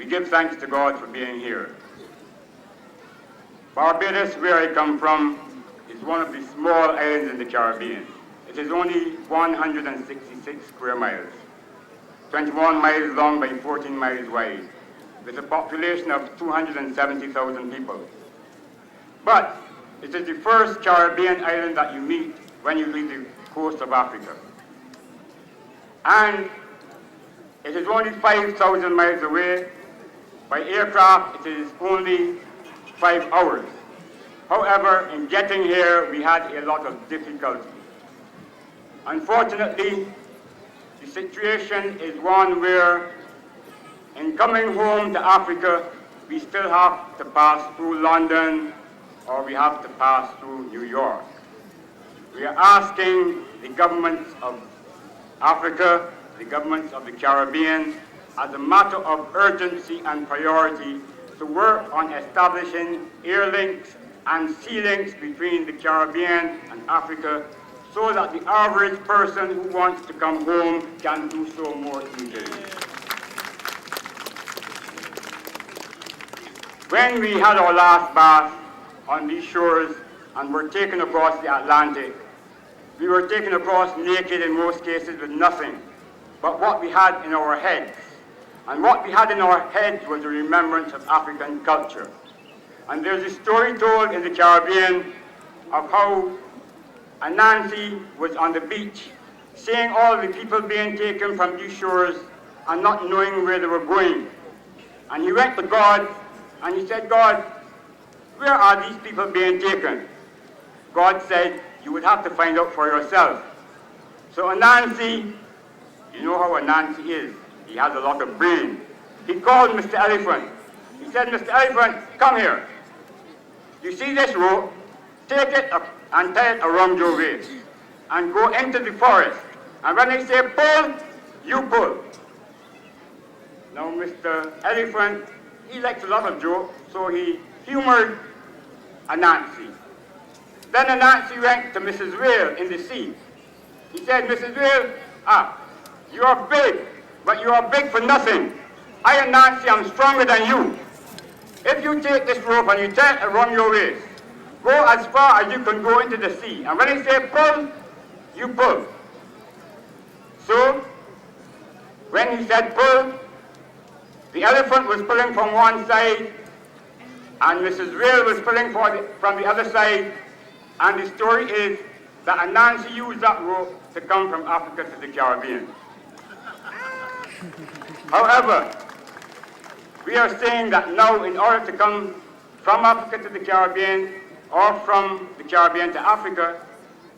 we give thanks to God for being here. Barbados, where I come from, is one of the small islands in the Caribbean. It is only 166 square miles, 21 miles long by 14 miles wide, with a population of 270,000 people. But it is the first Caribbean island that you meet when you leave the coast of Africa. And it is only 5,000 miles away. By aircraft, it is only 5 hours. However, in getting here, we had a lot of difficulty. Unfortunately, the situation is one where, in coming home to Africa, we still have to pass through London or we have to pass through New York. We are asking the governments of Africa, the governments of the Caribbean, as a matter of urgency and priority, to work on establishing air links and sea links between the Caribbean and Africa so that the average person who wants to come home can do so more easily. When we had our last bath on these shores and were taken across the Atlantic, we were taken across naked in most cases with nothing but what we had in our heads. And what we had in our heads was a remembrance of African culture. And there's a story told in the Caribbean of how Anansi was on the beach, seeing all the people being taken from these shores and not knowing where they were going. And he went to God and he said, God, where are these people being taken? God said, you would have to find out for yourself. So Anansi, you know how Anansi is. He has a lot of brain. He called Mr. Elephant. He said, Mr. Elephant, come here. You see this rope? Take it up and tie it around your waist and go into the forest. And when I say pull, you pull. Now, Mr. Elephant, he likes a lot of jokes, so he humored Anansi. Then Anansi went to Mrs. Whale in the sea. He said, Mrs. Whale, you are big, but you are big for nothing. I, Anansi, am stronger than you. If you take this rope and you tie it around your waist, go as far as you can go into the sea. And when I say pull, you pull. So, when he said pull, the elephant was pulling from one side, and Mrs. Whale was pulling from the other side. And the story is that Anansi used that rope to come from Africa to the Caribbean. However, we are saying that now, in order to come from Africa to the Caribbean or from the Caribbean to Africa,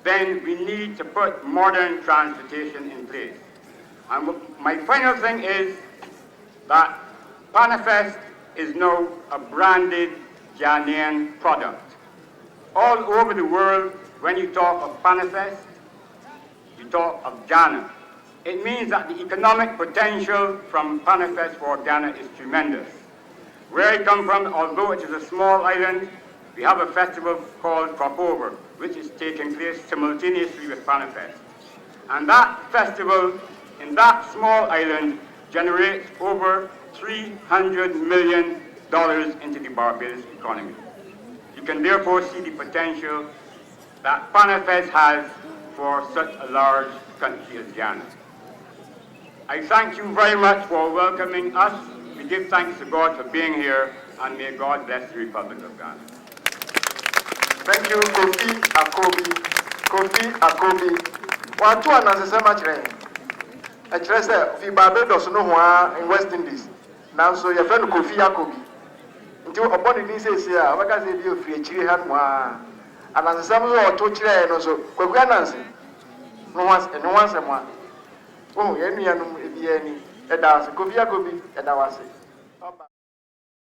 then we need to put modern transportation in place. And my final thing is that PANAFEST is now a branded Ghanaian product. All over the world, when you talk of PANAFEST, you talk of Ghana. It means that the economic potential from PANAFEST for Ghana is tremendous. Where I come from, although it is a small island, we have a festival called Crop Over, which is taking place simultaneously with PANAFEST. And that festival in that small island generates over $300 million into the Barbados economy. You can therefore see the potential that PANAFEST has for such a large country as Ghana. I thank you very much for welcoming us. We give thanks to God for being here, and may God bless the Republic of Ghana. Thank you, Kofi Akobi. Kofi Akobi. Watu anasema chireni. Achirese fi Barbados no hoa in West Indies. Nanso your friend Kofi Akobi. Nti oponi ni sesi a waka se bi ofiri chiri han wa. Anasema so oto chire no so kwagu anansi. No once a month. Oh, yenu ebi eni. Kofi Akobi, edawase.